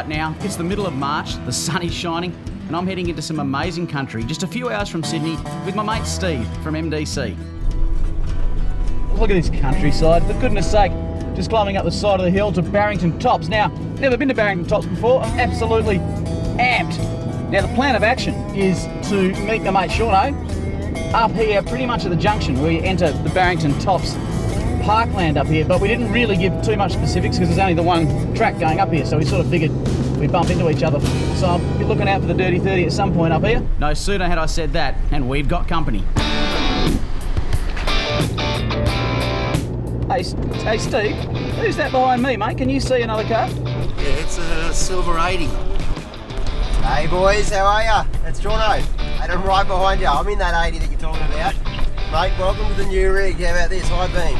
right now. It's the middle of March, the sun is shining, and I'm heading into some amazing country just a few hours from Sydney with my mate Steve from MDC. Look at this countryside, for goodness sake. Just climbing up the side of the hill to Barrington Tops. Now, never been to Barrington Tops before, I'm absolutely amped. Now, the plan of action is to meet my mate Shauno up here pretty much at the junction where you enter the Barrington Tops parkland up here, but we didn't really give too much specifics because there's only the one track going up here, so we sort of figured we'd bump into each other. So I'll be looking out for the Dirty 30 at some point up here. No sooner had I said that, and we've got company. Hey Steve, who's that behind me, mate? Can you see another car? Yeah, it's a silver 80. Hey boys, how are ya? It's Shauno, and I'm right behind you. I'm in that 80 that you're talking about. Mate, welcome to the new rig. How about this? High beam.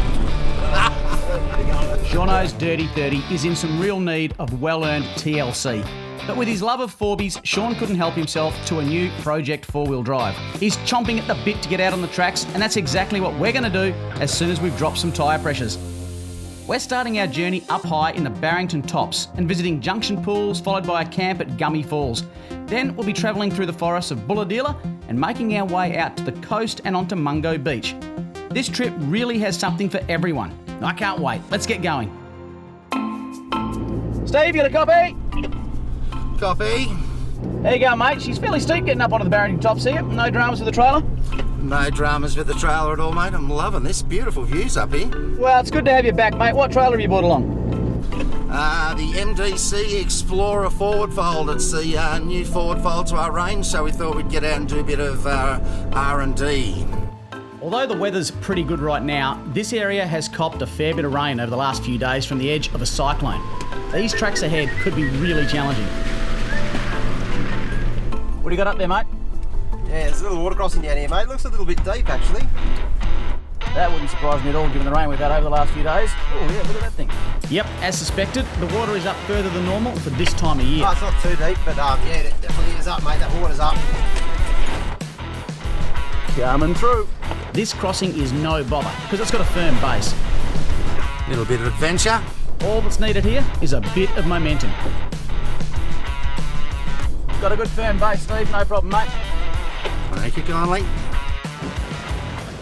Shauno's Dirty 30 is in some real need of well-earned TLC. But with his love of Forbies, Sean couldn't help himself to a new Project 4-wheel drive. He's chomping at the bit to get out on the tracks, and that's exactly what we're going to do as soon as we've dropped some tyre pressures. We're starting our journey up high in the Barrington Tops and visiting junction pools, followed by a camp at Gummy Falls. Then we'll be travelling through the forests of Bulahdelah and making our way out to the coast and onto Mungo Beach. This trip really has something for everyone. I can't wait. Let's get going. Steve, you got a copy? Copy. There you go, mate. She's fairly steep getting up onto the Barrington Tops here. No dramas with the trailer? No dramas with the trailer at all, mate. I'm loving this. Beautiful views up here. Well, it's good to have you back, mate. What trailer have you brought along? The MDC Explorer forward fold. It's the new forward fold to our range, so we thought we'd get out and do a bit of R&D. Although the weather's pretty good right now, this area has copped a fair bit of rain over the last few days from the edge of a cyclone. These tracks ahead could be really challenging. What do you got up there, mate? Yeah, there's a little water crossing down here, mate. Looks a little bit deep, actually. That wouldn't surprise me at all, given the rain we've had over the last few days. Oh yeah, look at that thing. Yep, as suspected, the water is up further than normal for this time of year. Oh, it's not too deep, but yeah, it definitely is up, mate. That water's up. Coming through. This crossing is no bother, because it's got a firm base. Little bit of adventure. All that's needed here is a bit of momentum. Got a good firm base, Steve, no problem, mate. Thank you kindly.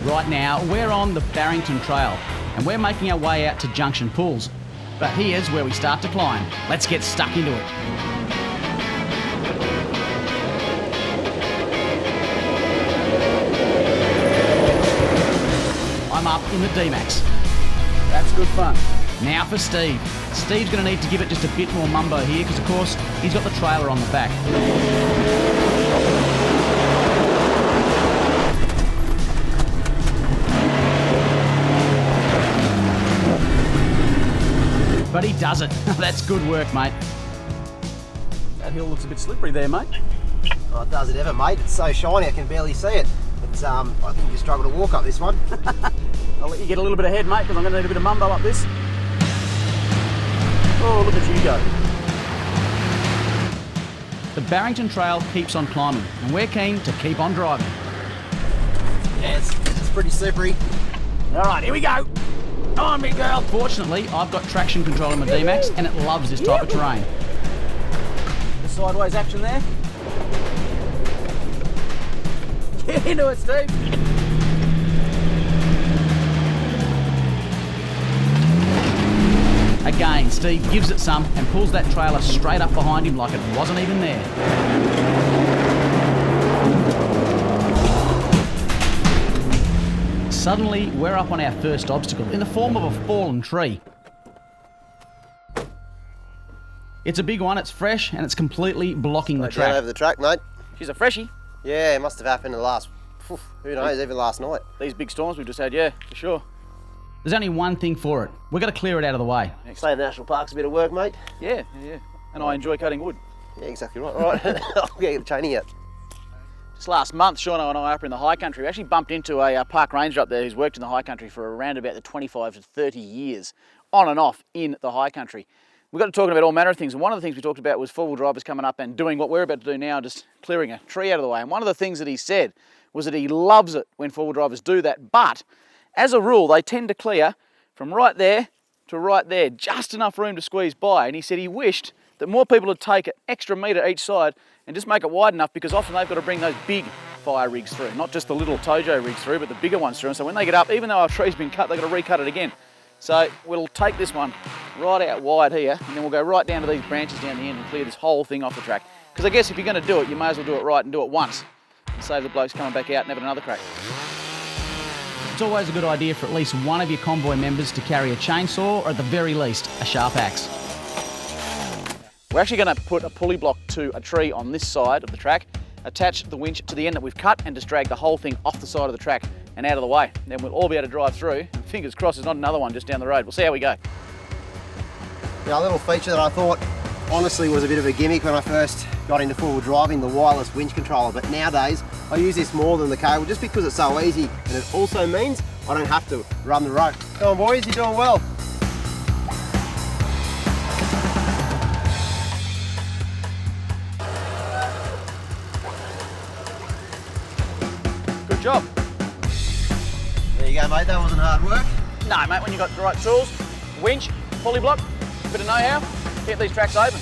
Right now, we're on the Barrington Trail, and we're making our way out to Junction Pools. But here's where we start to climb. Let's get stuck into it. I'm up in the D-Max. That's good fun. Now for Steve. Steve's going to need to give it just a bit more mumbo here because, of course, he's got the trailer on the back. But he does it. That's good work, mate. That hill looks a bit slippery there, mate. Oh, does it ever, mate? It's so shiny I can barely see it. It's, I think you struggle to walk up this one. I'll let you get a little bit ahead, mate, because I'm going to need a bit of mumbo up this. Oh, look at you go. The Barrington Trail keeps on climbing, and we're keen to keep on driving. Yeah, it's pretty slippery. All right, here we go. Come on, big girl. Fortunately, I've got traction control in my D-Max, and it loves this type of terrain. The sideways action there. Get into it, Steve. Again, Steve gives it some and pulls that trailer straight up behind him like it wasn't even there. Suddenly, we're up on our first obstacle in the form of a fallen tree. It's a big one, it's fresh, and it's completely blocking the track. Down over the track, mate. She's a freshie. Yeah, it must have happened in the last, who knows, even last night. These big storms we've just had, yeah, for sure. There's only one thing for it. We've got to clear it out of the way. Slane National Park's a bit of work, mate. Yeah. And I enjoy cutting wood. Yeah, exactly right. All right, I'll get the chaining out. Just last month, Shauno and I up in the high country, we actually bumped into a park ranger up there who's worked in the high country for around about the 25 to 30 years, on and off in the high country. We got to talking about all manner of things, and one of the things we talked about was four-wheel drivers coming up and doing what we're about to do now, just clearing a tree out of the way. And one of the things that he said was that he loves it when four-wheel drivers do that, but as a rule, they tend to clear from right there to right there, just enough room to squeeze by. And he said he wished that more people would take an extra metre each side and just make it wide enough, because often they've got to bring those big fire rigs through, not just the little Tojo rigs through, but the bigger ones through. And so when they get up, even though our tree's been cut, they've got to recut it again. So we'll take this one right out wide here, and then we'll go right down to these branches down the end and clear this whole thing off the track. Because I guess if you're going to do it, you may as well do it right and do it once, and save the blokes coming back out and having another crack. It's always a good idea for at least one of your convoy members to carry a chainsaw, or at the very least, a sharp axe. We're actually going to put a pulley block to a tree on this side of the track, attach the winch to the end that we've cut, and just drag the whole thing off the side of the track and out of the way. Then we'll all be able to drive through, and fingers crossed there's not another one just down the road. We'll see how we go. Now, a little feature that I thought honestly was a bit of a gimmick when I first got into four-wheel driving, the wireless winch controller, but nowadays I use this more than the cable just because it's so easy, and it also means I don't have to run the rope. Come on boys, you're doing well. Good job. There you go mate, that wasn't hard work. No mate, when you've got the right tools, winch, pulley block, a bit of know-how, get these tracks open.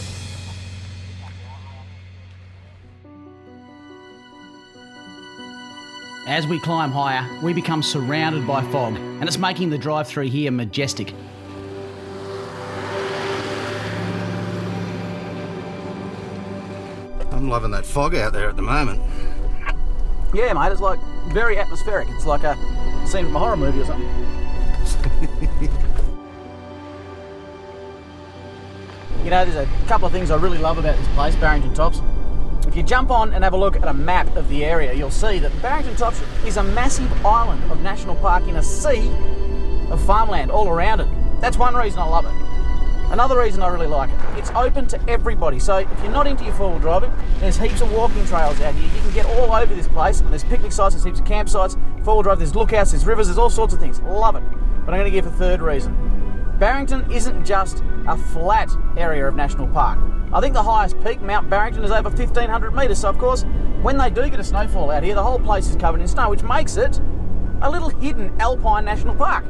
As we climb higher, we become surrounded by fog, and it's making the drive through here majestic. I'm loving that fog out there at the moment. Yeah mate, it's like very atmospheric. It's like a scene from a horror movie or something. You know, there's a couple of things I really love about this place, Barrington Tops. If you jump on and have a look at a map of the area, you'll see that Barrington Tops is a massive island of national park in a sea of farmland all around it. That's one reason I love it. Another reason I really like it, it's open to everybody. So if you're not into your four-wheel driving, there's heaps of walking trails out here. You can get all over this place, and there's picnic sites, there's heaps of campsites, four-wheel drive, there's lookouts, there's rivers, there's all sorts of things. Love it. But I'm going to give a third reason. Barrington isn't just a flat area of national park. I think the highest peak, Mount Barrington, is over 1,500 metres, so of course, when they do get a snowfall out here, the whole place is covered in snow, which makes it a little hidden alpine national park.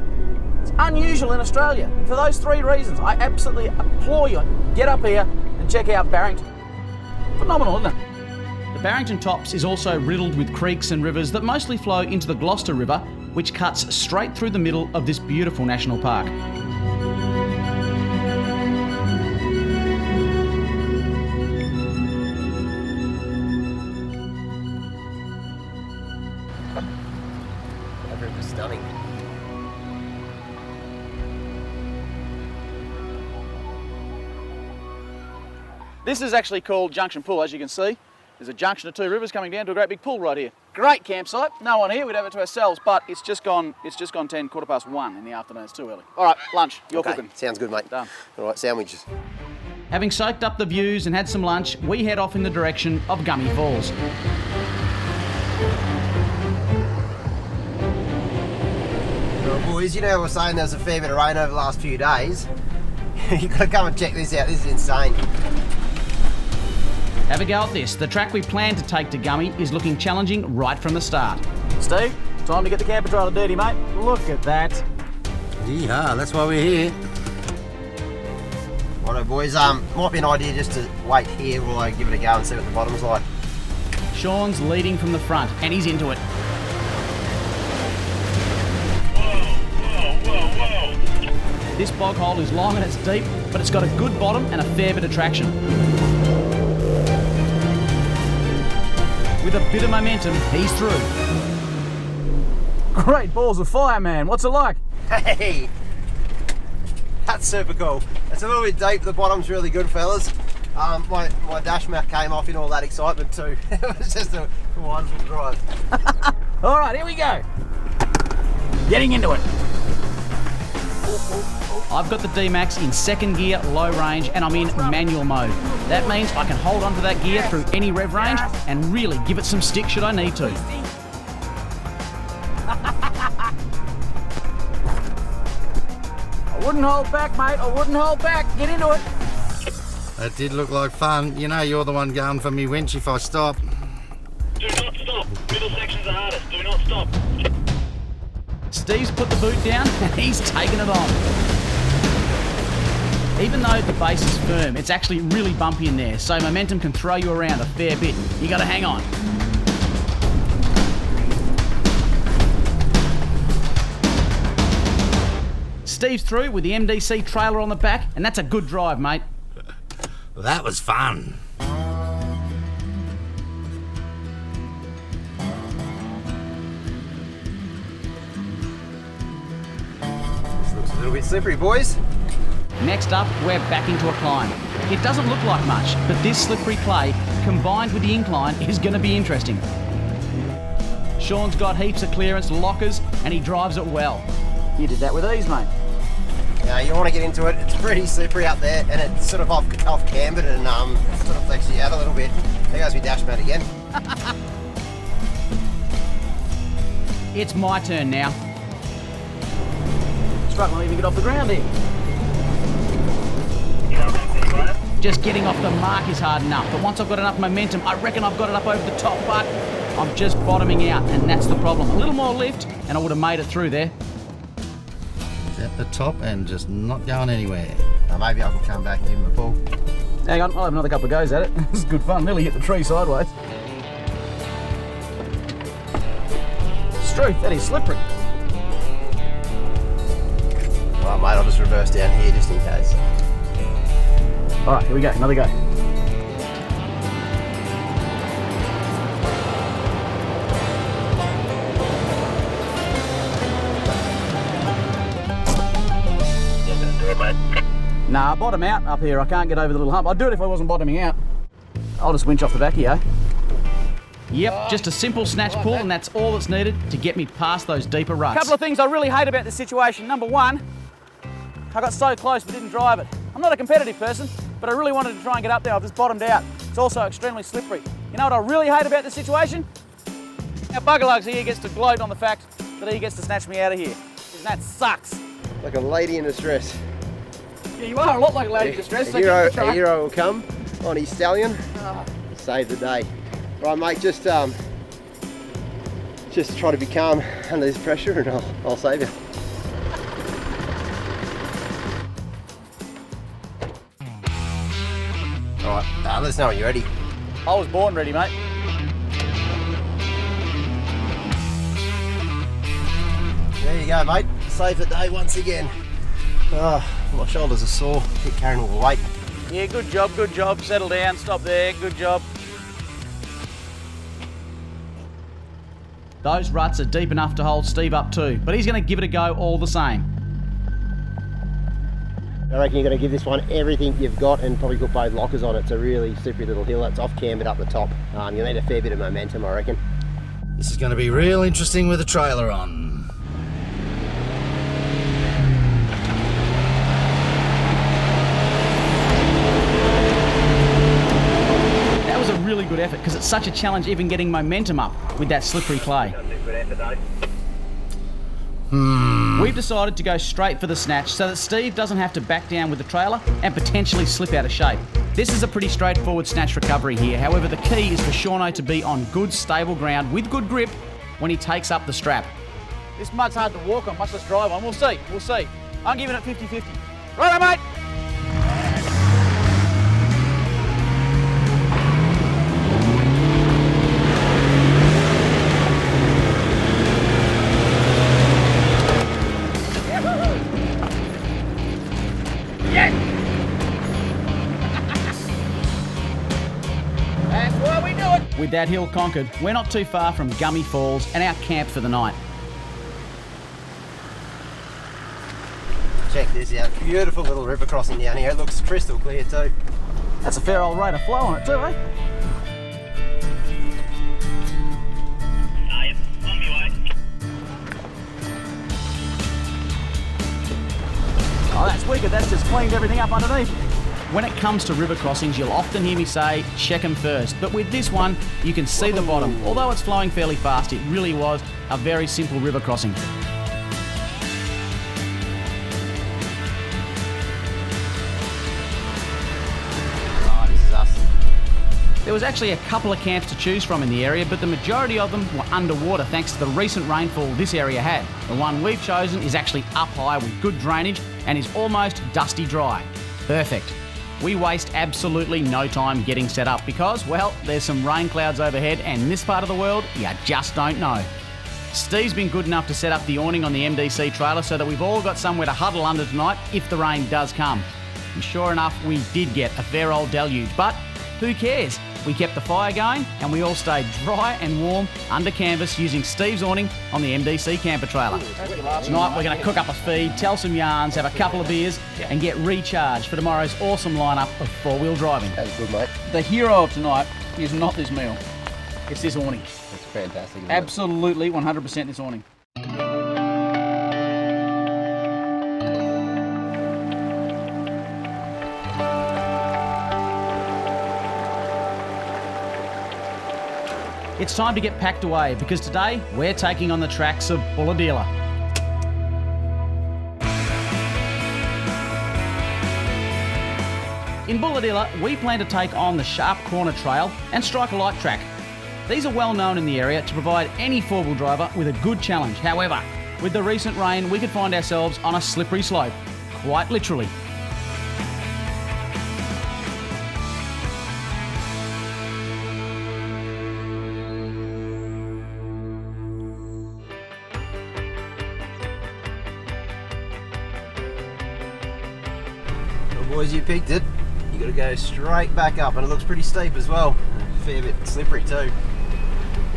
It's unusual in Australia. For those three reasons, I absolutely implore you, get up here and check out Barrington. Phenomenal, isn't it? The Barrington Tops is also riddled with creeks and rivers that mostly flow into the Gloucester River, which cuts straight through the middle of this beautiful national park. That was stunning. This is actually called Junction Pool, as you can see. There's a junction of two rivers coming down to a great big pool right here. Great campsite, no one here, we'd have it to ourselves, but it's just gone 10, quarter past 1 in the afternoon, it's too early. All right, lunch, you're cooking. Sounds good mate. Done. All right, sandwiches. Having soaked up the views and had some lunch, we head off in the direction of Gummy Falls. Well, boys, you know I was saying there was a fair bit of rain over the last few days. You've got to come and check this out, this is insane. Have a go at this. The track we plan to take to Gummy is looking challenging right from the start. Steve, time to get the camper trailer dirty, mate. Look at that. Yeehaw, that's why we're here. Righto boys, might be an idea just to wait here while I give it a go and see what the bottom's like. Sean's leading from the front, and he's into it. This bog hole is long and it's deep, but it's got a good bottom and a fair bit of traction. With a bit of momentum, he's through. Great balls of fire, man. What's it like? Hey! That's super cool. It's a little bit deep, the bottom's really good, fellas. My dash mat came off in all that excitement too. It was just a wonderful drive. All right, here we go. Getting into it. I've got the D-Max in second gear, low range, and I'm in manual mode. That means I can hold onto that gear through any rev range and really give it some stick should I need to. I wouldn't hold back, mate. I wouldn't hold back. Get into it. That did look like fun. You know you're the one going for me winch if I stop. Do not stop. Middle section's the hardest. Do not stop. Steve's put the boot down and he's taken it on. Even though the base is firm, it's actually really bumpy in there, so momentum can throw you around a fair bit. You gotta hang on. Steve's through with the MDC trailer on the back, and that's a good drive, mate. That was fun. This looks a little bit slippery, boys. Next up, we're back into a climb. It doesn't look like much, but this slippery clay, combined with the incline, is going to be interesting. Sean's got heaps of clearance, lockers, and he drives it well. You did that with ease, mate. Yeah, you want to get into it. It's pretty slippery up there, and it's sort of off cambered and sort of flexes you out a little bit. There goes my dash mat again. It's my turn now. Struggling to even get off the ground here. Just getting off the mark is hard enough, but once I've got enough momentum, I reckon I've got it up over the top, but I'm just bottoming out, and that's the problem. A little more lift, and I would have made it through there. At the top and just not going anywhere. Maybe I can come back and give him a pull. Hang on, I'll have another couple of goes at it. This is good fun. Nearly hit the tree sideways. Struth, that is slippery. Well, mate, I'll just reverse down here just in case. All right, here we go, another go. Nah, bottom out up here. I can't get over the little hump. I'd do it if I wasn't bottoming out. I'll just winch off the back here. Yep, just a simple snatch pull, and that's all that's needed to get me past those deeper ruts. A couple of things I really hate about this situation. Number one, I got so close but didn't drive it. I'm not a competitive person, but I really wanted to try and get up there. I've just bottomed out. It's also extremely slippery. You know what I really hate about this situation? Now Buggerlugs here gets to gloat on the fact that he gets to snatch me out of here. And that sucks. Like a lady in distress. Yeah, you are a lot like a lady in distress. A hero will come on his stallion, save the day. Right, mate, just try to be calm under this pressure and I'll save you. All right, let us know when you're ready. I was born ready, mate. There you go, mate. Save the day once again. Oh, my shoulders are sore. Keep carrying all the weight. Yeah, good job, good job. Settle down, stop there, good job. Those ruts are deep enough to hold Steve up too, but he's going to give it a go all the same. I reckon you're going to give this one everything you've got and probably put both lockers on it. It's a really slippery little hill. It's off cambered up the top. You'll need a fair bit of momentum, I reckon. This is going to be real interesting with a trailer on. Really good effort because it's such a challenge even getting momentum up with that slippery clay. We've decided to go straight for the snatch so that Steve doesn't have to back down with the trailer and potentially slip out of shape. This is a pretty straightforward snatch recovery here. However, the key is for Shauno to be on good stable ground with good grip when he takes up the strap. This mud's hard to walk on, much less drive on. We'll see. I'm giving it 50-50. Righto, mate. With that hill conquered, we're not too far from Gummy Falls and our camp for the night. Check this out. Beautiful little river crossing down here. It looks crystal clear too. That's a fair old rate of flow on it too, eh? Yep, on my way. Oh, that's wicked. That's just cleaned everything up underneath. When it comes to river crossings, you'll often hear me say, check them first. But with this one, you can see the bottom. Although it's flowing fairly fast, it really was a very simple river crossing. Oh, this is us. There was actually a couple of camps to choose from in the area, but the majority of them were underwater thanks to the recent rainfall this area had. The one we've chosen is actually up high with good drainage and is almost dusty dry. Perfect. We waste absolutely no time getting set up because, well, there's some rain clouds overhead and in this part of the world, you just don't know. Steve's been good enough to set up the awning on the MDC trailer so that we've all got somewhere to huddle under tonight if the rain does come. And sure enough, we did get a fair old deluge, but who cares? We kept the fire going and we all stayed dry and warm under canvas using Steve's awning on the MDC camper trailer. Tonight we're going to cook up a feed, tell some yarns, have a couple of beers and get recharged for tomorrow's awesome lineup of four-wheel driving. That's good, mate. The hero of tonight is not this meal, it's this awning. That's fantastic. Isn't Absolutely 100% this awning. It's time to get packed away because today we're taking on the tracks of Bulahdelah. In Bulahdelah, we plan to take on the Sharp Corner Trail and Strike a Light track. These are well known in the area to provide any four-wheel driver with a good challenge. However, with the recent rain, we could find ourselves on a slippery slope, quite literally. Boys, you picked it. You got to go straight back up, and it looks pretty steep as well. A fair bit slippery too.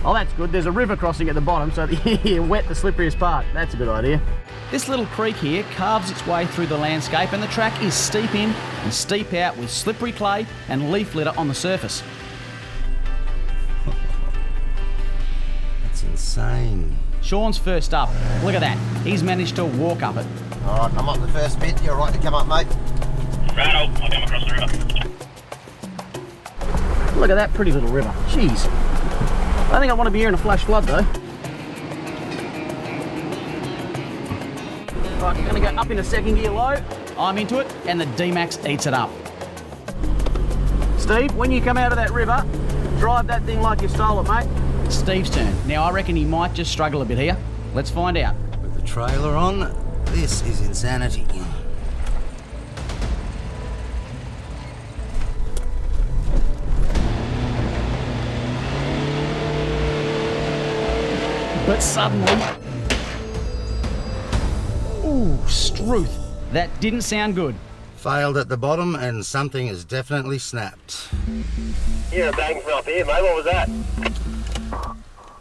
Oh, that's good. There's a river crossing at the bottom, so you wet the slipperiest part. That's a good idea. This little creek here carves its way through the landscape, and the track is steep in and steep out with slippery clay and leaf litter on the surface. That's insane. Sean's first up. Look at that. He's managed to walk up it. All right, I'm up the first bit. You're right to come up, mate. Righto, I'll come across the river. Look at that pretty little river. Jeez. I think I want to be here in a flash flood though. Right, I'm going to go up into second gear low. I'm into it, and the D-Max eats it up. Steve, when you come out of that river, drive that thing like you stole it, mate. Steve's turn. Now, I reckon he might just struggle a bit here. Let's find out. With the trailer on, this is insanity. But suddenly... Ooh, Struth. That didn't sound good. Failed at the bottom and something has definitely snapped. Yeah, bang from up here, mate. What was that?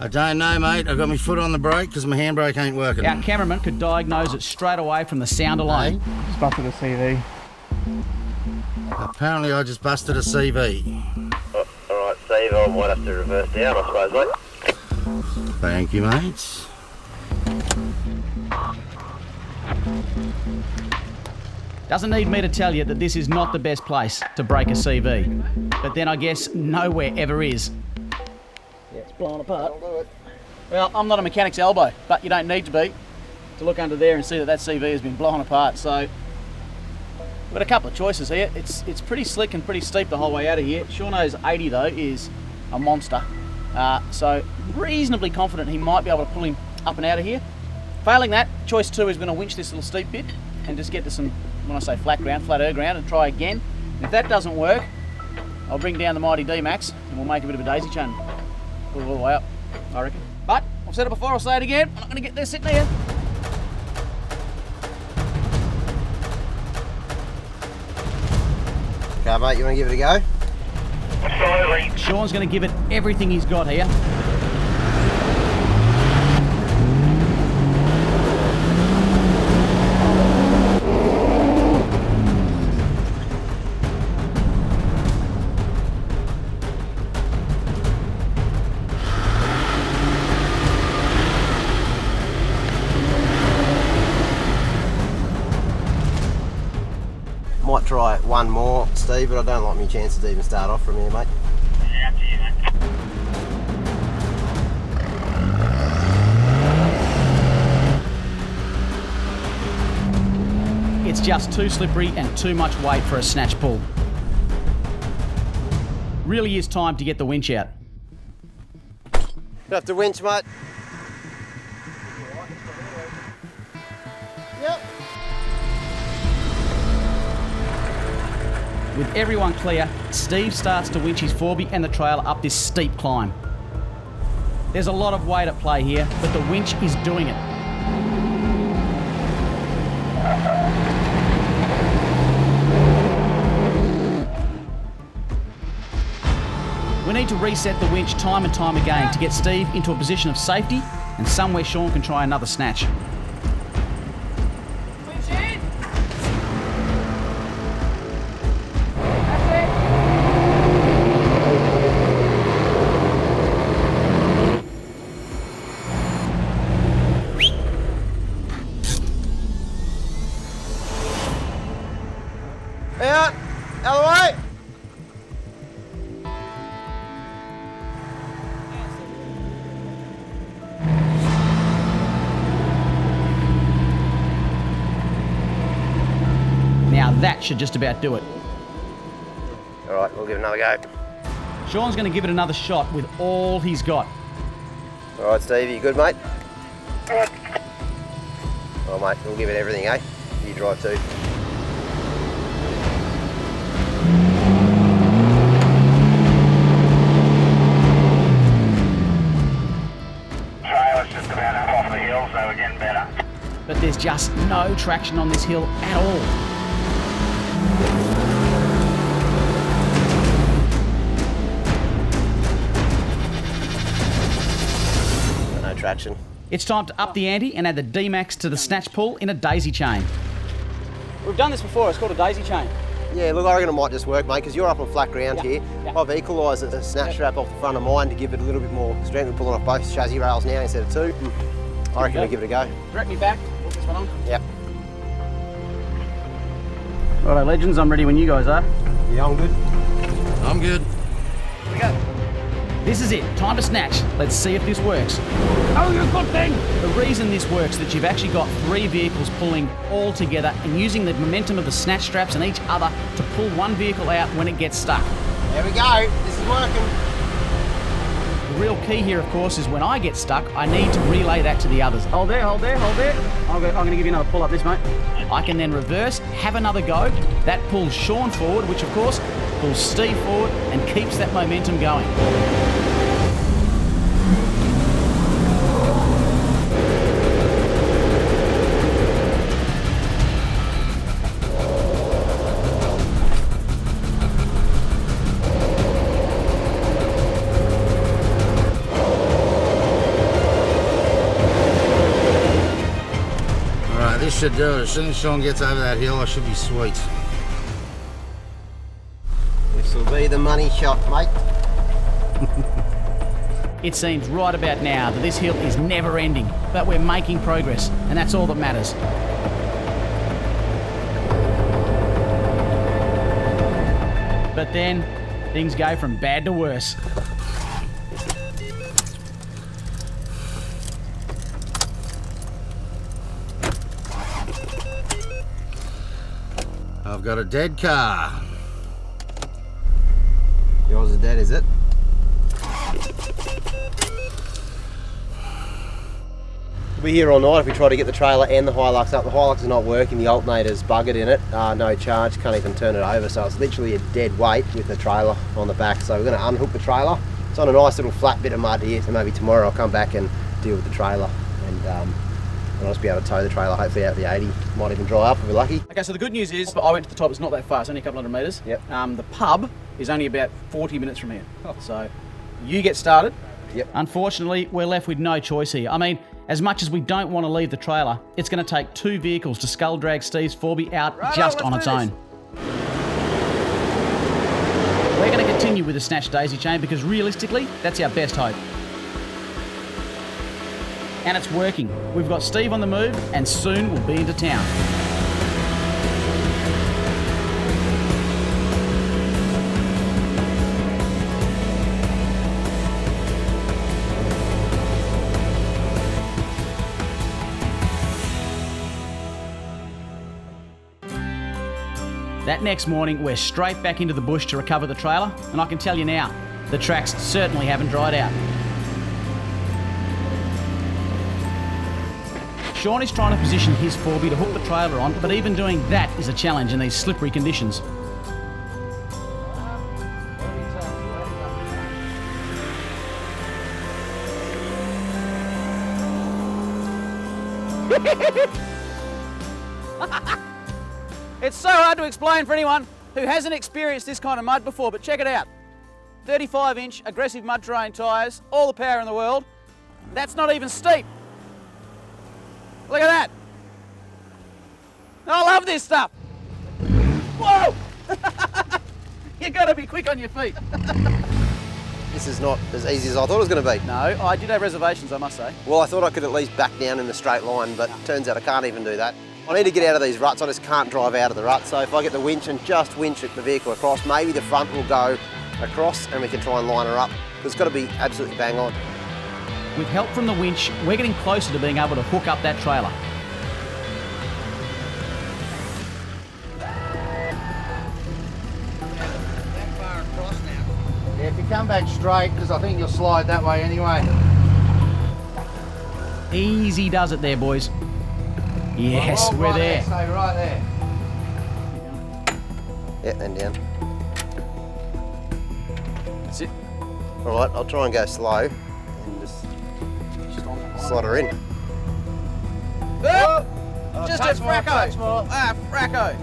I don't know, mate. I've got my foot on the brake because my handbrake ain't working. Our cameraman could diagnose it straight away from the sound alone. Just busted a CV. Apparently I just busted a CV. Alright, Steve, I might have to reverse down, I suppose, mate. Thank you, mate. Doesn't need me to tell you that this is not the best place to break a CV. But then I guess nowhere ever is. Yeah, it's blown apart. Well, I'm not a mechanic's elbow, but you don't need to be to look under there and see that that CV has been blown apart. So we've got a couple of choices here. It's pretty slick and pretty steep the whole way out of here. Shauno's 80 though is a monster. So reasonably confident he might be able to pull him up and out of here. Failing that, choice 2 is going to winch this little steep bit and just get to some, when I say flatter ground, and try again. And if that doesn't work, I'll bring down the mighty D-Max and we'll make a bit of a daisy chain. Pull it all the way up, I reckon. But I've said it before, I'll say it again, I'm not going to get there sitting here. Okay, mate, you want to give it a go? Slowly. Sean's going to give it everything he's got here. Might try one more, Steve, but I don't like my chances to even start off from here, mate. Yeah, up to you, mate. It's just too slippery and too much weight for a snatch pull. Really is time to get the winch out. You have to winch, mate. Yep. With everyone clear, Steve starts to winch his 4B and the trailer up this steep climb. There's a lot of weight at play here, but the winch is doing it. We need to reset the winch time and time again to get Steve into a position of safety and somewhere Sean can try another snatch. Out of the way. Now that should just about do it. All right, we'll give it another go. Sean's going to give it another shot with all he's got. All right, Steve, you good, mate? Oh, mate, we'll give it everything, eh? You drive too. Trailer's just about up off the hill, so we're getting better. But there's just no traction on this hill at all. No traction. It's time to up the ante and add the D-Max to the snatch pull in a daisy chain. We've done this before, it's called a daisy chain. Yeah, look, I reckon it might just work, mate, because you're up on flat ground here. Yeah. I've equalised the snatch strap off the front of mine to give it a little bit more strength. We're pulling off both chassis rails now instead of two. I reckon we'll give it a go. Direct me back, put this one on. Yep. Righto, legends, I'm ready when you guys are. Yeah, I'm good. I'm good. Here we go. This is it, time to snatch. Let's see if this works. Oh, you good thing! The reason this works is that you've actually got three vehicles pulling all together and using the momentum of the snatch straps and each other to pull one vehicle out when it gets stuck. There we go. This is working. The real key here, of course, is when I get stuck, I need to relay that to the others. Hold there, hold there, hold there. I'm going to give you another pull up this, mate. I can then reverse, have another go. That pulls Sean forward, which of course pulls Steve forward and keeps that momentum going. Alright, this should do it. As soon as Sean gets over that hill, I should be sweet. This will be the money shot, mate. It seems right about now that this hill is never ending, but we're making progress, and that's all that matters. But then, things go from bad to worse. I've got a dead car. Yours is dead, is it? We'll be here all night if we try to get the trailer and the Hilux up. The Hilux is not working, the alternator's buggered in it, no charge, can't even turn it over, so it's literally a dead weight with the trailer on the back. So we're going to unhook the trailer. It's on a nice little flat bit of mud here, so maybe tomorrow I'll come back and deal with the trailer and I'll just be able to tow the trailer hopefully out the 80. Might even dry up if we're lucky. Okay, so the good news is, I went to the top, it's not that far, it's only a couple hundred metres. Yep. The pub is only about 40 minutes from here. So you get started. Yep. Unfortunately, we're left with no choice here. I mean, as much as we don't want to leave the trailer, it's going to take two vehicles to skull drag Steve's 4B out just on its own. We're going to continue with the snatch daisy chain because realistically, that's our best hope. And it's working. We've got Steve on the move and soon we'll be into town. That next morning, we're straight back into the bush to recover the trailer, and I can tell you now, the tracks certainly haven't dried out. Sean is trying to position his 4B to hook the trailer on, but even doing that is a challenge in these slippery conditions. It's so hard to explain for anyone who hasn't experienced this kind of mud before, but check it out. 35-inch aggressive mud terrain tyres, all the power in the world. That's not even steep. Look at that. I love this stuff. Whoa! You gotta be quick on your feet. This is not as easy as I thought it was going to be. No, I did have reservations, I must say. Well, I thought I could at least back down in the straight line, but turns out I can't even do that. I need to get out of these ruts, I just can't drive out of the rut. So if I get the winch and just winch the vehicle across, maybe the front will go across and we can try and line her up. It's got to be absolutely bang on. With help from the winch, we're getting closer to being able to hook up that trailer. That far across now. Yeah, if you come back straight, because I think you'll slide that way anyway. Easy does it there, boys. Yes, we're there. Stay right there. Yeah, and down. That's it. All right, I'll try and go slow and just slide her in. Oh, just a fracco. Ah, fracco.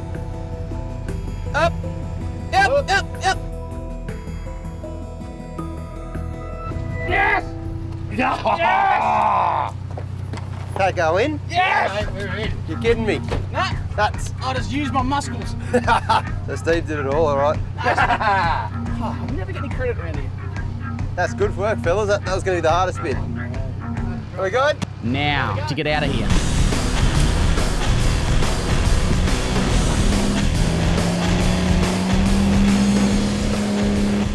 Up. Yep, yep, yep. Yes! Can't go in? Yes! We're in. You're kidding me. Nah, That's... I just used my muscles. So Steve did it all right. Oh, we never get any credit around here. That's good work, fellas. That was going to be the hardest bit. Are we good? Now, to get out of here.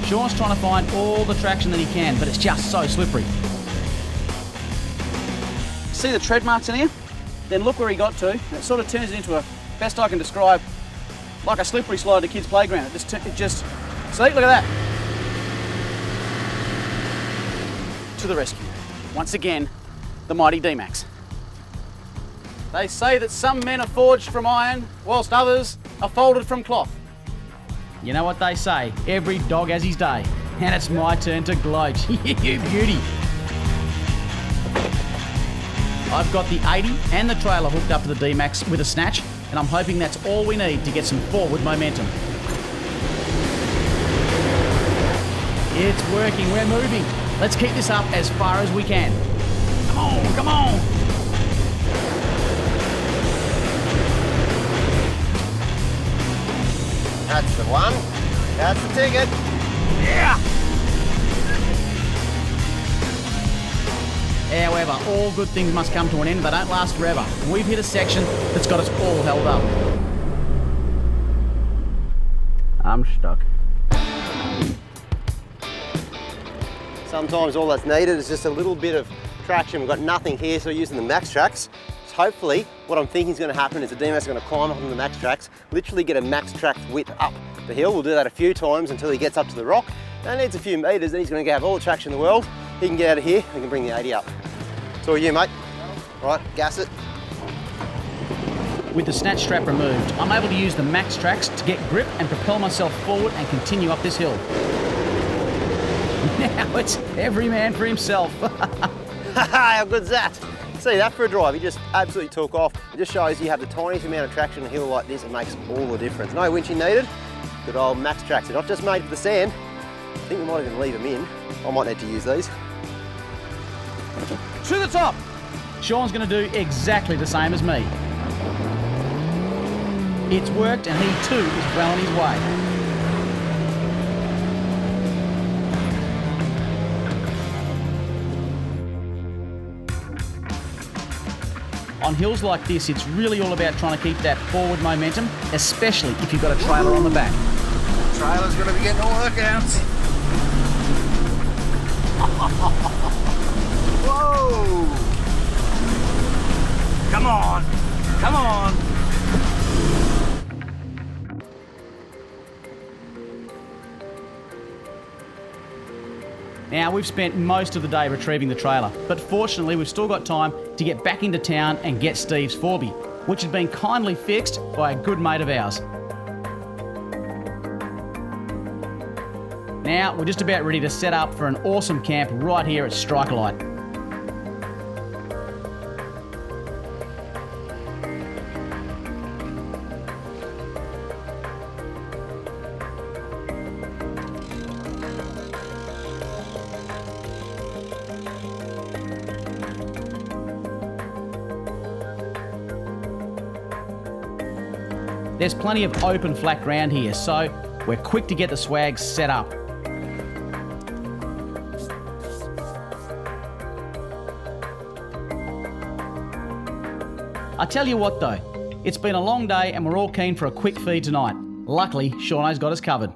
Sean's trying to find all the traction that he can, but it's just so slippery. See the tread marks in here? Then look where he got to. It sort of turns it into a, best I can describe, like a slippery slide at a kid's playground. It just, see, look at that. To the rescue. Once again, the mighty D-Max. They say that some men are forged from iron, whilst others are folded from cloth. You know what they say, every dog has his day. And it's my turn to gloat. You beauty. I've got the 80 and the trailer hooked up to the D-Max with a snatch, and I'm hoping that's all we need to get some forward momentum. It's working, we're moving. Let's keep this up as far as we can. Come on, come on. That's the one. That's the ticket. Yeah! However, all good things must come to an end. They don't last forever. We've hit a section that's got us all held up. I'm stuck. Sometimes all that's needed is just a little bit of traction. We've got nothing here, so we're using the max tracks. So hopefully, what I'm thinking is going to happen is the D-Max is going to climb up on the max tracks, literally get a max track width up the hill. We'll do that a few times until he gets up to the rock. That needs a few metres, then he's going to have all the traction in the world. He can get out of here and can bring the 80 up. It's all you, mate. Right, gas it. With the snatch strap removed, I'm able to use the max tracks to get grip and propel myself forward and continue up this hill. Now it's every man for himself. How good's that? See that for a drive, he just absolutely took off. It just shows you have the tiniest amount of traction on a hill like this, it makes all the difference. No winching needed, good old max tracks. They're not just made for the sand, I think we might even leave them in. I might need to use these. To the top. Sean's going to do exactly the same as me. It's worked and he too is well on his way. On hills like this, it's really all about trying to keep that forward momentum, especially if you've got a trailer on the back. Trailer's going to be getting all workouts. Whoa! Come on! Come on! Now, we've spent most of the day retrieving the trailer, but fortunately we've still got time to get back into town and get Steve's Forby, which has been kindly fixed by a good mate of ours. Now, we're just about ready to set up for an awesome camp right here at Striker Light. There's plenty of open flat ground here, so we're quick to get the swag set up. I tell you what though, it's been a long day and we're all keen for a quick feed tonight. Luckily, Shauno's got us covered.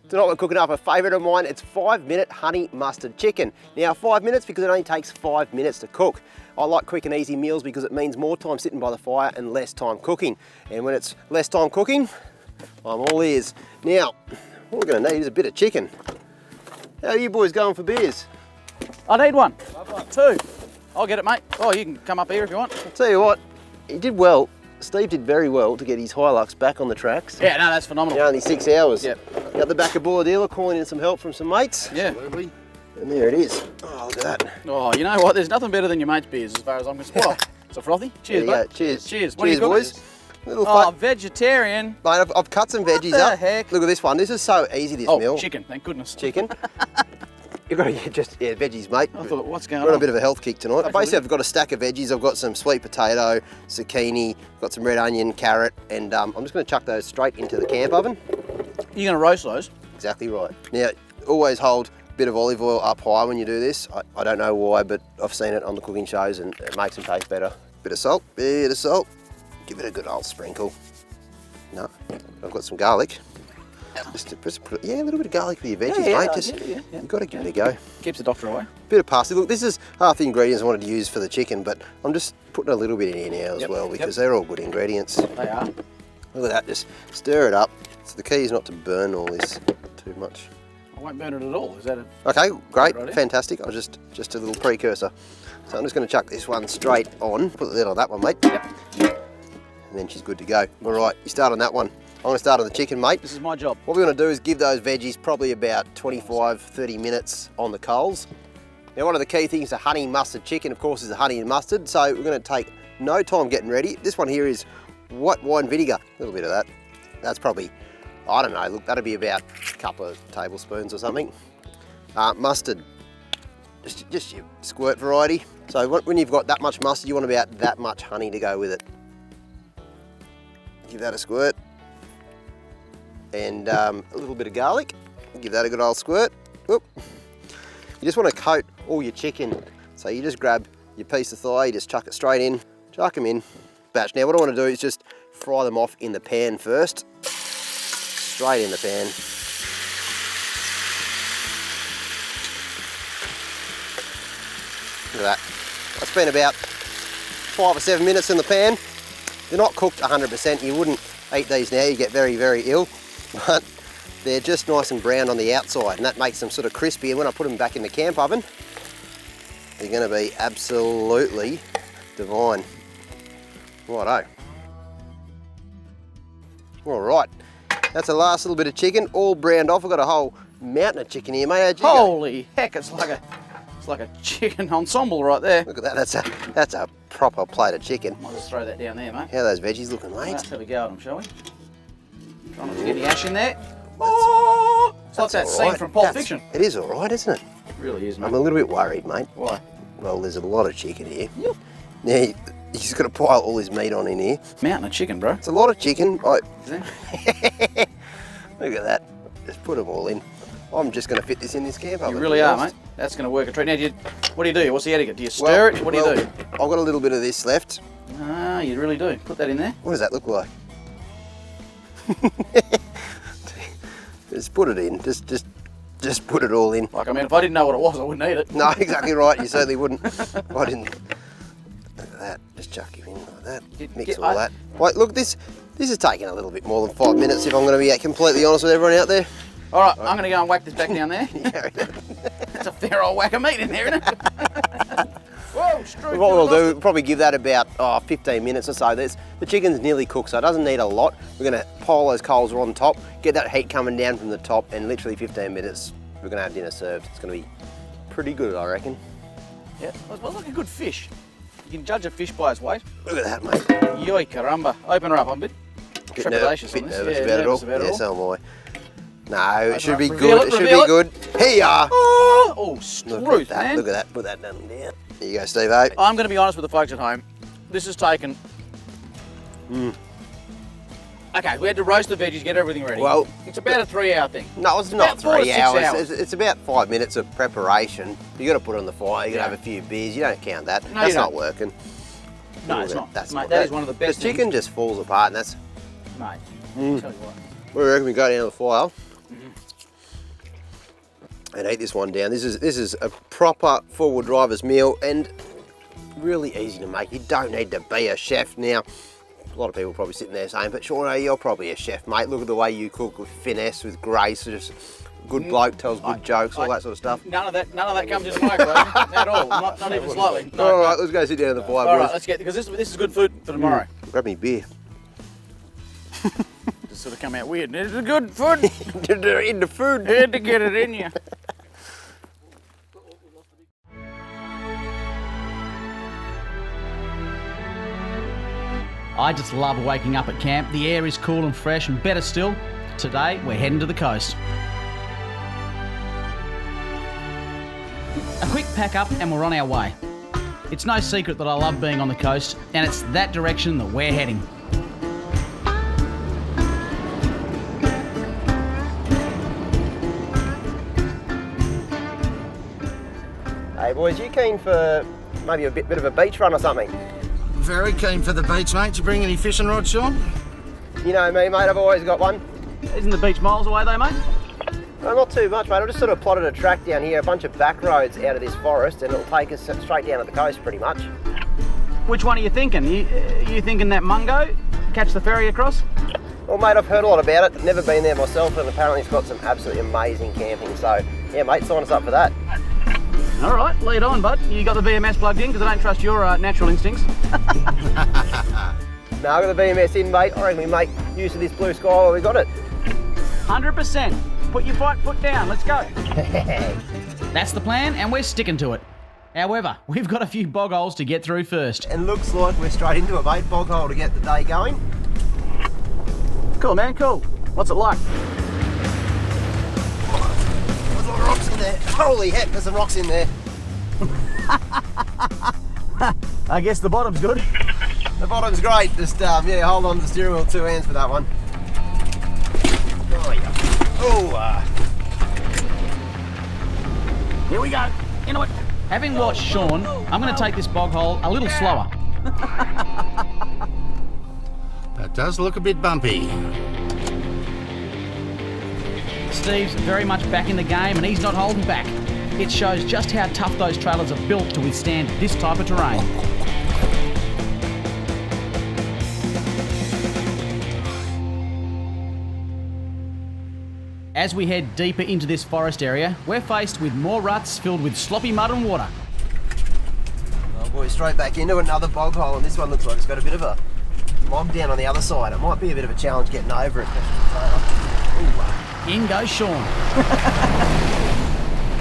Tonight we're cooking up a favourite of mine. It's 5-minute honey mustard chicken. Now 5 minutes because it only takes 5 minutes to cook. I like quick and easy meals because it means more time sitting by the fire and less time cooking. And when it's less time cooking, I'm all ears. Now, what we're going to need is a bit of chicken. How are you boys going for beers? I need one. Two. I'll get it, mate. Oh, you can come up here if you want. I'll tell you what, he did well. Steve did very well to get his Hilux back on the tracks. Yeah, no, that's phenomenal. In only 6 hours. Yep. Got the back of Buller Dealer, calling in some help from some mates. Yeah. Absolutely. And there it is. Oh, look at that. Oh, you know what? There's nothing better than your mate's beers as far as I'm concerned. Well, it's a frothy. Cheers, There you mate. go. Cheers. Cheers. What Cheers, are you boys. cooking? Oh, vegetarian. Mate, I've cut some veggies the up. heck? Look at this one. This is so easy, this Oh, meal. chicken. Thank goodness. Chicken. You've got to veggies, mate. I thought, what's going We're on on? a bit of a health kick tonight. Basically, I've got a stack of veggies. I've got some sweet potato, zucchini, got some red onion, carrot, and I'm just going to chuck those straight into the camp oven. You're going to roast those? Exactly right. Now, always hold a bit of olive oil up high when you do this. I don't know why, but I've seen it on the cooking shows and it makes them taste better. Bit of salt, bit of salt. Give it a good old sprinkle. No, I've got some garlic. Just put a little bit of garlic for your veggies, mate. You've got to give it a go. Keeps the doctor away. Bit of parsley. Look, this is half the ingredients I wanted to use for the chicken, but I'm just putting a little bit in here now as well because they're all good ingredients. They are. Look at that, just stir it up. So the key is not to burn all this too much. I won't burn it at all. Is that a... Okay, great, Right, fantastic. I was just a little precursor. So I'm just going to chuck this one straight on. Put the lid on that one, mate. Yep. And then she's good to go. All right, you start on that one. I'm going to start on the chicken, mate. This is my job. What we're going to do is give those veggies probably about 25-30 minutes on the coals. Now, one of the key things to honey mustard chicken, of course, is the honey and mustard. So we're going to take no time getting ready. This one here is white wine vinegar. A little bit of that. That's probably, I don't know, look, that'll be about a couple of tablespoons or something. Mustard, just your squirt variety. So when you've got that much mustard, you want about that much honey to go with it. Give that a squirt. And a little bit of garlic. Give that a good old squirt. Whoop. You just want to coat all your chicken. So you just grab your piece of thigh, you just chuck it straight in, chuck them in. Batch. Now what I want to do is just fry them off in the pan first. Straight in the pan. Look at that. I spent about 5 or 7 minutes in the pan. They're not cooked 100%. You wouldn't eat these now, you get very, very ill. But they're just nice and brown on the outside and that makes them sort of crispy, and when I put them back in the camp oven, they're going to be absolutely divine. Righto. All right, that's the last little bit of chicken, all browned off. I've got a whole mountain of chicken here, mate. How'd you go? Holy heck, it's like a chicken ensemble right there. Look at that, that's a proper plate of chicken. I'll just throw that down there, mate. How are those veggies looking, mate? Let's have a go at them, shall we? Trying not to get any ash in there. Oh! It's like that scene from Pulp Fiction. It is all right, isn't it? It really is, mate. I'm a little bit worried, mate. Why? Well, there's a lot of chicken here. Yep. Now, he's got to pile all his meat on in here. Mountain of chicken, bro. It's a lot of chicken. Is it? Look at that. Just put them all in. I'm just going to fit this in this camp oven. You really are, mate. That's going to work a treat. Now, what do you do? What's the etiquette? Do you stir it? What do you do? I've got a little bit of this left. Ah, you really do. Put that in there. What does that look like? Just put it in. Just put it all in. Like, I mean, if I didn't know what it was, I wouldn't eat it. No, exactly right. You certainly wouldn't. I didn't. Look at that. Just chuck it in like that. Mix all that. Wait, look, this is taking a little bit more than 5 minutes if I'm going to be completely honest with everyone out there. All right, I'm going to go and whack this back down there. Yeah. That's a fair old whack of meat in there, isn't it? Whoa, What we'll do, we'll probably give that about 15 minutes or so. The chicken's nearly cooked, so it doesn't need a lot. We're going to pile those coals on top, get that heat coming down from the top, and literally 15 minutes, we're going to have dinner served. It's going to be pretty good, I reckon. Yeah, it smells like a good fish. You can judge a fish by its weight. Look at that, mate. Yoy caramba. Open her up. I'm a bit trepidatious on this. Nervous about it all. Yeah, so am I. No, it should be Reveal good. it, It should reveal be good. Here you are. Oh, Look truth, at that. man. Look at that. Put that down there. There you go, Steve-O. I'm going to be honest with the folks at home. This has taken Okay, we had to roast the veggies, get everything ready. Well, it's about a 3-hour thing. No, it's not about 4 to 3 6 hours. It's about 5 minutes of preparation. You got to put it on the fire. You got to have a few beers. You don't count that. No, That's you don't. not working. No, it's not. That's Mate, not, that is one of the best The chicken just falls apart, and that's. Mate, I'll tell you what. We reckon we go down the fire and eat this one down. This is a proper four-wheel driver's meal and really easy to make. You don't need to be a chef now. A lot of people probably sitting there saying, but Sean, you're probably a chef, mate. Look at the way you cook with finesse, with grace, just good bloke, tells good jokes, all that sort of stuff. None of that comes into my equation at all. Not even slightly. No, all right, let's go sit down in the fire, all boys. right, let's get, because this is good food for tomorrow. Grab me beer. Just sort of come out weird. This is good food. In the food. Had to get it in you. I just love waking up at camp. The air is cool and fresh, and better still, today we're heading to the coast. A quick pack up and we're on our way. It's no secret that I love being on the coast, and it's that direction that we're heading. Hey boys, you keen for maybe a bit of a beach run or something? Very keen for the beach, mate. Did you bring any fishing rods, Sean? You know me, mate, I've always got one. Isn't the beach miles away though, mate? No, not too much, mate. I've just sort of plotted a track down here, a bunch of back roads out of this forest, and it'll take us straight down to the coast pretty much. Which one are you thinking? You thinking that Mungo? Catch the ferry across? Well, mate, I've heard a lot about it. Never been there myself, and apparently it's got some absolutely amazing camping. So, yeah, mate, sign us up for that. All right, lead on, bud. You got the VMS plugged in, because I don't trust your natural instincts. No, I've got the VMS in, mate. I reckon we make use of this blue sky while we got it. 100%. Put your right foot down. Let's go. That's the plan, and we're sticking to it. However, we've got a few bog holes to get through first. And looks like we're straight into it, mate. Bog hole to get the day going. Cool, man, cool. What's it like? There's a lot of rocks in there. Holy heck, there's some rocks in there. I guess the bottom's good. The bottom's great. Just, yeah, hold on to the steering wheel with 2 hands for that one. Oh, yeah. Oh, Here we go. Into it. Having watched Sean, I'm going to take this bog hole a little slower. That does look a bit bumpy. Steve's very much back in the game, and he's not holding back. It shows just how tough those trailers are built to withstand this type of terrain. As we head deeper into this forest area, we're faced with more ruts filled with sloppy mud and water. oh boy, straight back into another bog hole, and this one looks like it's got a bit of a log down on the other side. It might be a bit of a challenge getting over it. Ooh, In goes Sean.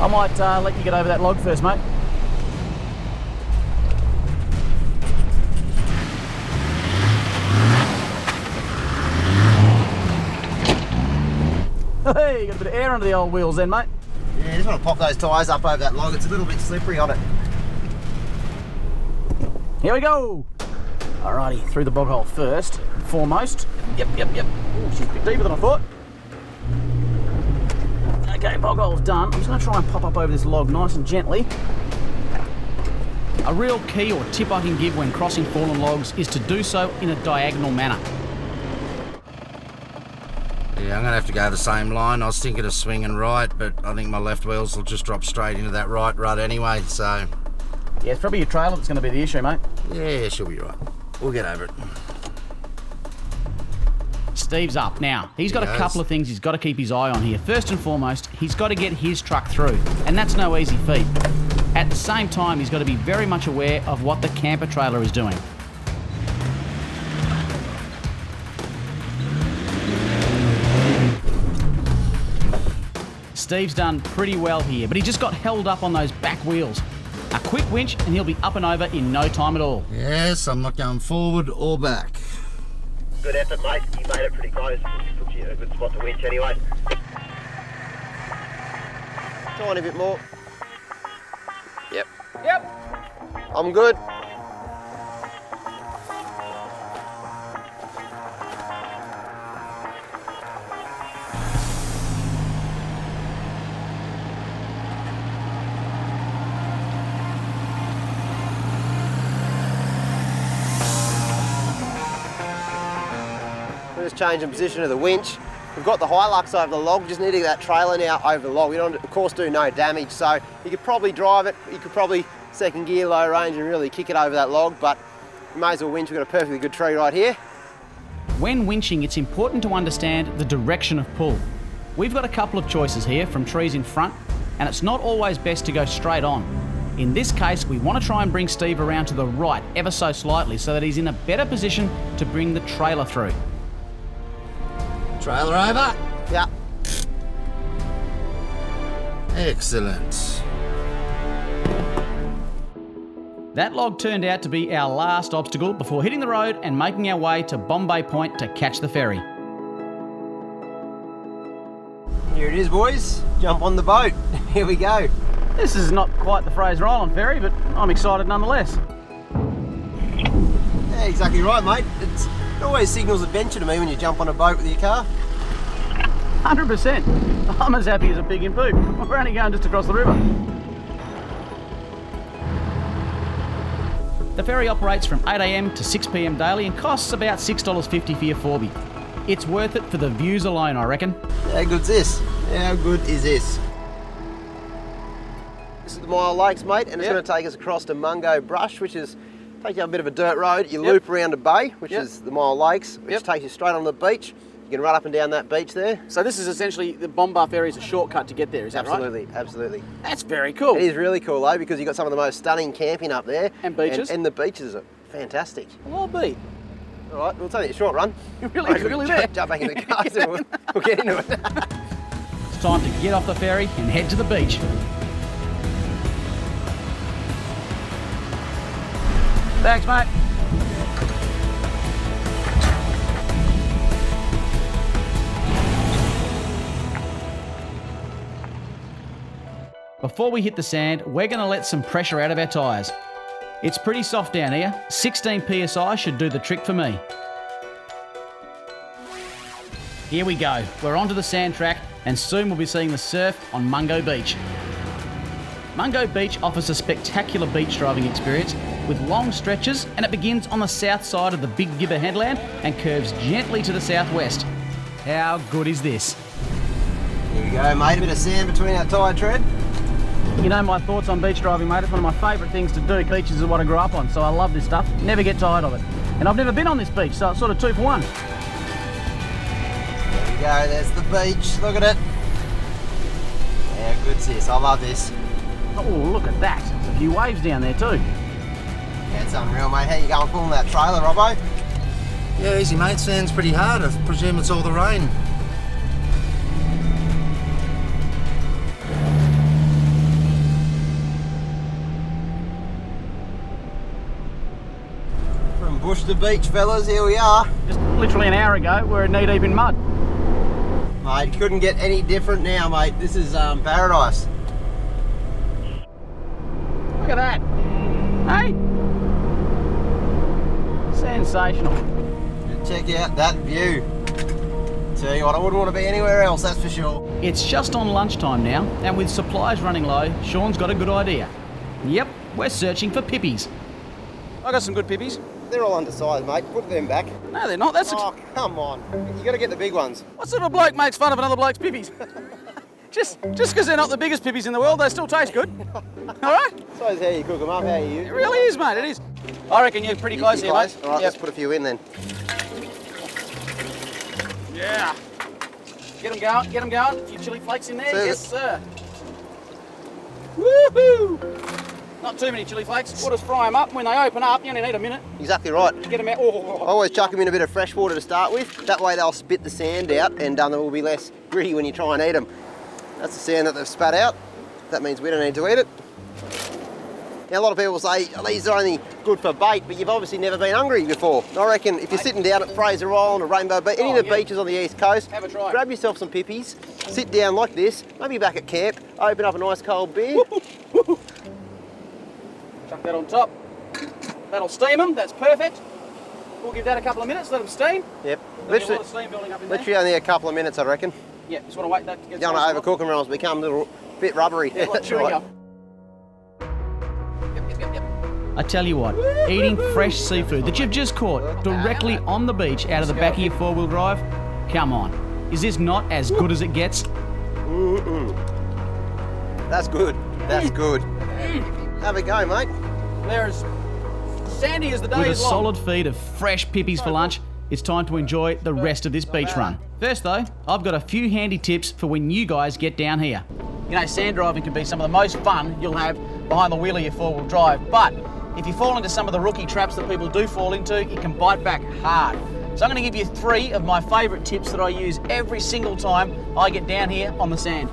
I might let you get over that log first, mate. Hey, you got a bit of air under the old wheels then, mate. Yeah, just want to pop those tyres up over that log. It's a little bit slippery on it. Here we go. Alrighty, through the bog hole first, foremost. Yep. Ooh, she's a bit deeper than I thought. Okay, bog hole's done. I'm just going to try and pop up over this log nice and gently. A real key or tip I can give when crossing fallen logs is to do so in a diagonal manner. Yeah, I'm going to have to go the same line. I was thinking of swinging right, but I think my left wheels will just drop straight into that right rut anyway, so... Yeah, it's probably your trailer that's going to be the issue, mate. Yeah, she'll be right. We'll get over it. Steve's up. Now, he's got He a has. couple of things he's got to keep his eye on here. First and foremost, he's got to get his truck through, and that's no easy feat. At the same time, he's got to be very much aware of what the camper trailer is doing. Steve's done pretty well here, but he just got held up on those back wheels. A quick winch and he'll be up and over in no time at all. Yes, I'm not going forward or back. Good effort, mate. You made it pretty close. Put you in a good spot to winch anyway. Tiny bit more. Yep. I'm good. We're just changing position of the winch. We've got the Hilux over the log, we just need to get that trailer now over the log. We don't, of course, do no damage, so you could probably drive it, you could probably second gear, low range and really kick it over that log, but you may as well winch. We've got a perfectly good tree right here. When winching, it's important to understand the direction of pull. We've got a couple of choices here from trees in front, and it's not always best to go straight on. In this case, we want to try and bring Steve around to the right ever so slightly so that he's in a better position to bring the trailer through. Trailer over. Yeah. Excellent. That log turned out to be our last obstacle before hitting the road and making our way to Bombay Point to catch the ferry. Here it is, boys. Jump on the boat. Here we go. This is not quite the Fraser Island ferry, but I'm excited nonetheless. Yeah, exactly right, mate. It always signals adventure to me when you jump on a boat with your car. 100%. I'm as happy as a pig in poop. We're only going just across the river. The ferry operates from 8 AM to 6 PM daily and costs about $6.50 for your 4B. It's worth it for the views alone, I reckon. How good's this? How good is this? This is the Mile Lakes, mate, and it's going to take us across to Mungo Brush, which is take you up a bit of a dirt road. You loop around a bay, which is the Mile Lakes, which takes you straight on the beach. You can run up and down that beach there. So this is essentially, the Bombay ferry is a shortcut to get there, is that right? Absolutely, absolutely. That's very cool. It is really cool though, because you've got some of the most stunning camping up there. And beaches. And the beaches are fantastic. Well, I'll be. All right, we'll take a short run. Really there. Jump back in the car, so we'll get into it. It's time to get off the ferry and head to the beach. Thanks, mate. Before we hit the sand, we're going to let some pressure out of our tyres. It's pretty soft down here. 16 PSI should do the trick for me. Here we go. We're onto the sand track and soon we'll be seeing the surf on Mungo Beach. Mungo Beach offers a spectacular beach driving experience with long stretches, and it begins on the south side of the Big Gibber headland and curves gently to the southwest. How good is this? Here we go, mate. A bit of sand between our tyre tread. You know my thoughts on beach driving, mate. It's one of my favourite things to do. Beaches is what I grew up on, so I love this stuff. Never get tired of it. And I've never been on this beach, so it's sort of 2 for 1. There we go, there's the beach. Look at it. How good's this? I love this. Oh, look at that. There's a few waves down there too. Yeah, it's unreal, mate. How you going pulling that trailer, Robbo? Yeah, easy, mate. Sand's pretty hard. I presume it's all the rain. From bush to beach, fellas, here we are. Just literally an hour ago, we're knee deep in mud. Mate, couldn't get any different now, mate. This is paradise. Look at that. Hey? Sensational. Check out that view. Tell you what, I wouldn't want to be anywhere else, that's for sure. It's just on lunchtime now, and with supplies running low, Sean's got a good idea. Yep, we're searching for pippies. I got some good pippies. They're all undersized, mate. Put them back. No, they're not. That's Oh, come on. You got to get the big ones. what sort of bloke makes fun of another bloke's pippies? Just because they're not the biggest pippies in the world, they still taste good. All right? So is how you cook them up, how you use It them. really is, mate. It is. I reckon you're pretty close here, mate. All right, let's put a few in then. Yeah. Get them going. Get them going. A few chili flakes in there. Serve Yes, it. sir. Woohoo! Not too many chili flakes. We'll just fry them up. When they open up, you only need a minute. Exactly right. Get them out. I always chuck them in a bit of fresh water to start with. That way they'll spit the sand out and they will be less gritty when you try and eat them. That's the sand that they've spat out. That means we don't need to eat it. Now a lot of people say these are only good for bait, but you've obviously never been hungry before. I reckon if you're sitting down at Fraser Island or Rainbow Beach, any of the beaches on the east coast, Have a try. grab yourself some pippies, sit down like this, maybe back at camp, open up a nice cold beer. Chuck that on top. That'll steam them. That's perfect. We'll give that a couple of minutes. Let them steam. Yep. There'll be a lot of steam building up in there. Literally only a couple of minutes, I reckon. Yeah, just want to wait that to get You don't want to overcook them or else become a little bit rubbery. Yeah, like That's chewing right. gum. Yep. I tell you what, eating fresh seafood that you've just caught directly on the beach out of the back of your four-wheel drive, come on. Is this not as good as it gets? That's good. That's good. Have a go, mate. They're as sandy as the day With a is long. solid feed of fresh pippies for lunch, it's time to enjoy the rest of this beach run. First though, I've got a few handy tips for when you guys get down here. You know, sand driving can be some of the most fun you'll have behind the wheel of your four-wheel drive, but if you fall into some of the rookie traps that people do fall into, it can bite back hard. So I'm going to give you 3 of my favourite tips that I use every single time I get down here on the sand.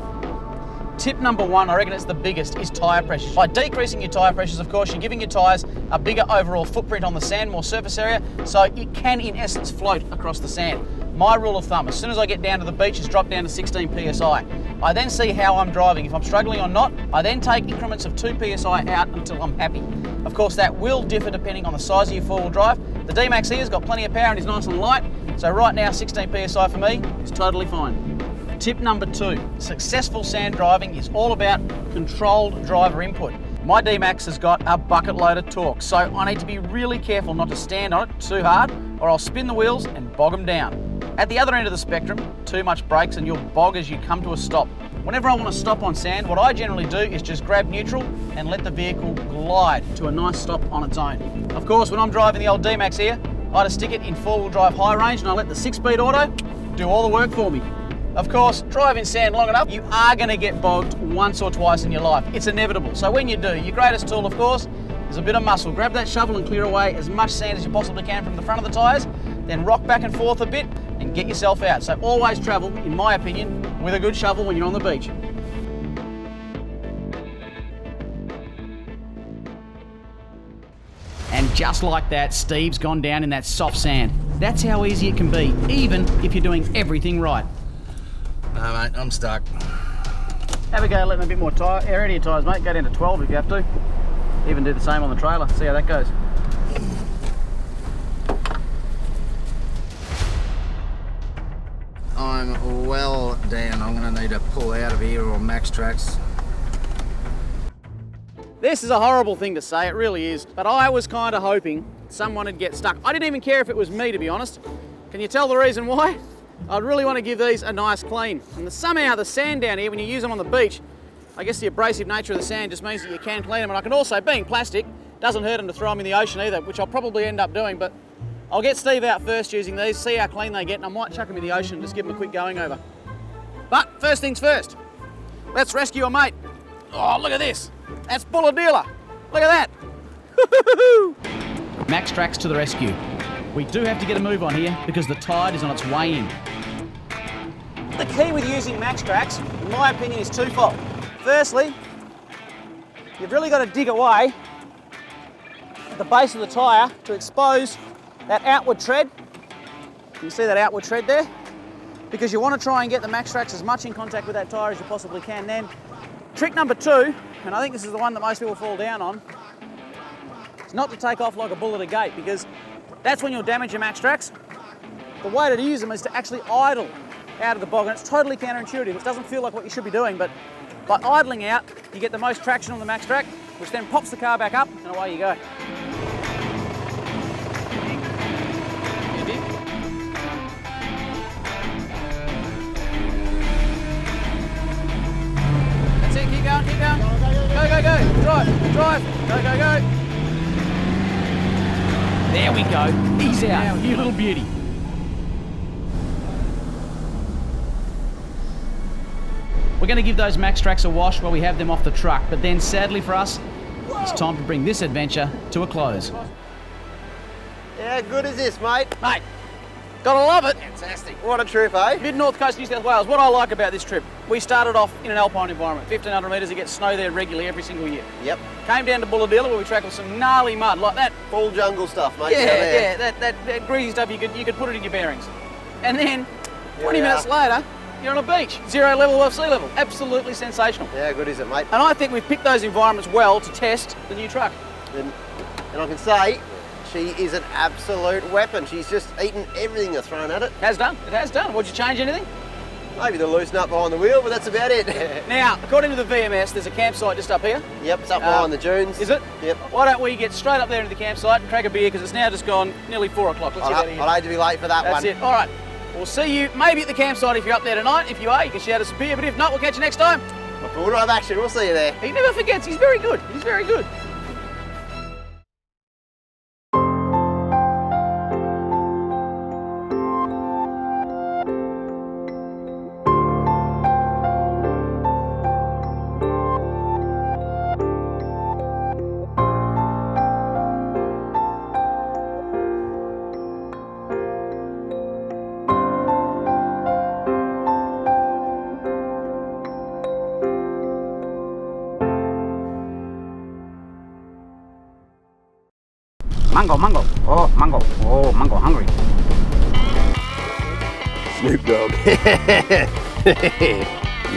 Tip number 1, I reckon it's the biggest, is tyre pressures. By decreasing your tyre pressures, of course, you're giving your tyres a bigger overall footprint on the sand, more surface area, so it can, in essence, float across the sand. My rule of thumb, as soon as I get down to the beach, is drop down to 16 psi. I then see how I'm driving. If I'm struggling or not, I then take increments of 2 psi out until I'm happy. Of course, that will differ depending on the size of your four-wheel drive. The D-Max here's got plenty of power and is nice and light, so right now 16 psi for me is totally fine. Tip number 2, successful sand driving is all about controlled driver input. My D-Max has got a bucket load of torque, so I need to be really careful not to stand on it too hard or I'll spin the wheels and bog them down. At the other end of the spectrum, too much brakes and you'll bog as you come to a stop. Whenever I want to stop on sand, what I generally do is just grab neutral and let the vehicle glide to a nice stop on its own. Of course, when I'm driving the old D-Max here, I just stick it in four-wheel drive high range and I let the 6-speed auto do all the work for me. Of course, driving sand long enough, you are going to get bogged once or twice in your life. It's inevitable. So when you do, your greatest tool, of course, is a bit of muscle. Grab that shovel and clear away as much sand as you possibly can from the front of the tyres, then rock back and forth a bit and get yourself out. So always travel, in my opinion, with a good shovel when you're on the beach. And just like that, Steve's gone down in that soft sand. That's how easy it can be, even if you're doing everything right. No, mate, I'm stuck. Have a go, letting a bit more air into your tyres, mate. Go down to 12 if you have to. Even do the same on the trailer. See how that goes. I'm well down. I'm going to need to pull out of here or max tracks. This is a horrible thing to say, it really is, but I was kind of hoping someone would get stuck. I didn't even care if it was me, to be honest. Can you tell the reason why? I'd really want to give these a nice clean. And somehow the sand down here, when you use them on the beach, I guess the abrasive nature of the sand just means that you can clean them. And I can also, being plastic, doesn't hurt them to throw them in the ocean either, which I'll probably end up doing, but I'll get Steve out first using these, see how clean they get, and I might chuck them in the ocean and just give them a quick going over. But first things first, let's rescue a mate. Oh, look at this. That's Bulladilla. Look at that. Max Tracks to the rescue. We do have to get a move on here because the tide is on its way in. The key with using Max Tracks, in my opinion, is twofold. Firstly, you've really got to dig away at the base of the tyre to expose that outward tread. You see that outward tread there? Because you want to try and get the Max Tracks as much in contact with that tyre as you possibly can. Then, trick number 2, and I think this is the one that most people fall down on, is not to take off like a bull at a gate, because that's when you'll damage your Max Tracks. The way to use them is to actually idle out of the bog, and it's totally counterintuitive. It doesn't feel like what you should be doing, but by idling out, you get the most traction on the Max Track, which then pops the car back up, and away you go. That's it, keep going, keep going. Go, go, go. Drive, drive. Go, go, go. There we go. He's out. You little beauty. We're going to give those Max Tracks a wash while we have them off the truck, but then sadly for us, it's time to bring this adventure to a close. How good is this, mate? Mate, gotta love it. Fantastic. What a trip, eh? Mid-North Coast, New South Wales. What I like about this trip, we started off in an alpine environment, 1,500 metres, it gets snow there regularly every single year. Yep. Came down to Bulladilla where we trackled some gnarly mud like that. Full jungle stuff, mate. Yeah, that greasy stuff, you could put it in your bearings. And then, 20 minutes later, you're on a beach, 0 level above sea level. Absolutely sensational. How good is it, mate? And I think we've picked those environments well to test the new truck. And I can say, she is an absolute weapon. She's just eaten everything that's thrown at it. It has done, it has done. Would you change anything? Maybe the loose nut behind the wheel, but that's about it. Now, according to the VMS, there's a campsite just up here. Yep, it's up behind the dunes. Is it? Yep. Why don't we get straight up there into the campsite and crack a beer, because it's now just gone nearly 4 o'clock. Let's get out of here. I'd hate to be late for that one. That's it. All right. We'll see you maybe at the campsite if you're up there tonight. If you are, you can shout us a beer, but if not, we'll catch you next time. Full drive action, we'll see you there. He never forgets. He's very good. He's very good. Mungo, Mungo. Oh, Mungo. Oh, Mungo, hungry. Snoop Dogg.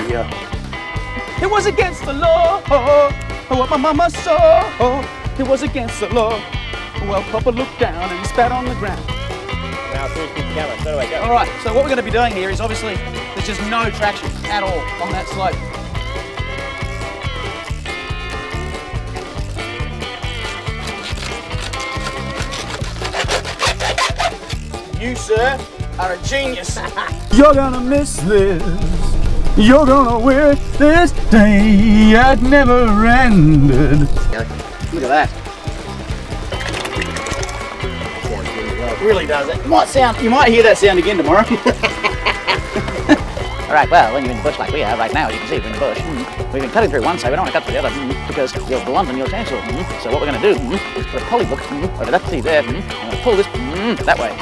Yeah. It was against the law. What my mama saw. It was against the law. Well, Papa looked down and he spat on the ground. Now it's good camera, so do I go. All right. So what we're going to be doing here is obviously there's just no traction at all on that slope. You, sir, are a genius. You're gonna miss this. You're gonna wish this day had never ended. Look at that. It really does. It might sound. You might hear that sound again tomorrow. All right, well, when you're in the bush like we are right now, you can see we're in the bush. We've been cutting through one side, we don't want to cut through the other because you're blunt on your chainsaw. So what we're going to do is put a poly hook over that tree there. I'm going to pull this that way.